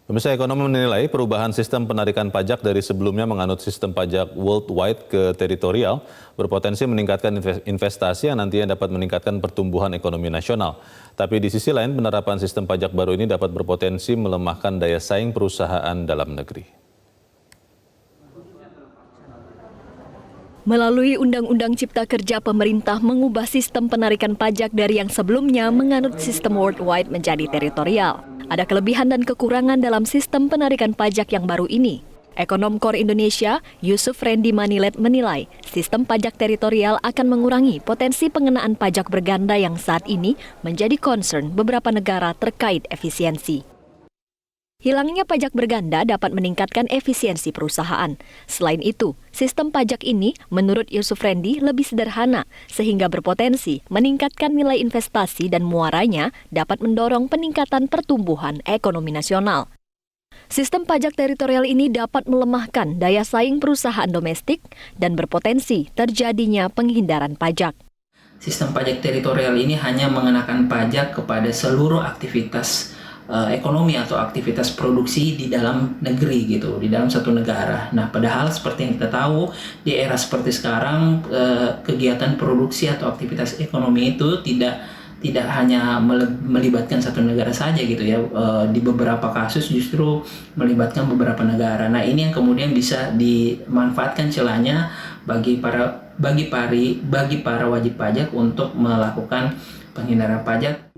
Pemirsa, ekonom menilai perubahan sistem penarikan pajak dari sebelumnya menganut sistem pajak worldwide ke teritorial berpotensi meningkatkan investasi yang nantinya dapat meningkatkan pertumbuhan ekonomi nasional. Tapi di sisi lain, penerapan sistem pajak baru ini dapat berpotensi melemahkan daya saing perusahaan dalam negeri. Melalui Undang-Undang Cipta Kerja, pemerintah mengubah sistem penarikan pajak dari yang sebelumnya menganut sistem worldwide menjadi teritorial. Ada kelebihan dan kekurangan dalam sistem penarikan pajak yang baru ini. Ekonom KOR Indonesia, Yusuf Rendy Manilet menilai sistem pajak teritorial akan mengurangi potensi pengenaan pajak berganda yang saat ini menjadi concern beberapa negara terkait efisiensi. Hilangnya pajak berganda dapat meningkatkan efisiensi perusahaan. Selain itu, sistem pajak ini menurut Yusuf Rendy lebih sederhana sehingga berpotensi meningkatkan nilai investasi dan muaranya dapat mendorong peningkatan pertumbuhan ekonomi nasional. Sistem pajak teritorial ini dapat melemahkan daya saing perusahaan domestik dan berpotensi terjadinya penghindaran pajak. Sistem pajak teritorial ini hanya mengenakan pajak kepada seluruh aktivitas ekonomi atau aktivitas produksi di dalam negeri gitu, di dalam satu negara. Nah, padahal seperti yang kita tahu di era seperti sekarang kegiatan produksi atau aktivitas ekonomi itu tidak hanya melibatkan satu negara saja gitu ya. Di beberapa kasus justru melibatkan beberapa negara. Nah, ini yang kemudian bisa dimanfaatkan celahnya bagi para wajib pajak untuk melakukan penghindaran pajak.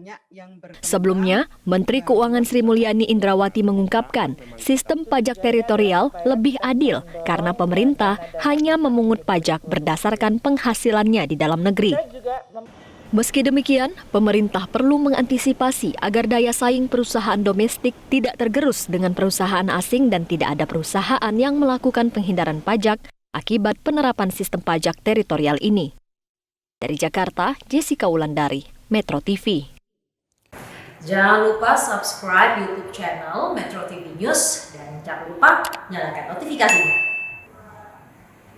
Sebelumnya, Menteri Keuangan Sri Mulyani Indrawati mengungkapkan sistem pajak teritorial lebih adil karena pemerintah hanya memungut pajak berdasarkan penghasilannya di dalam negeri. Meski demikian, pemerintah perlu mengantisipasi agar daya saing perusahaan domestik tidak tergerus dengan perusahaan asing dan tidak ada perusahaan yang melakukan penghindaran pajak akibat penerapan sistem pajak teritorial ini. Dari Jakarta, Jessica Wulandari, Metro TV. Jangan lupa subscribe YouTube channel Metro TV News dan jangan lupa nyalakan notifikasinya.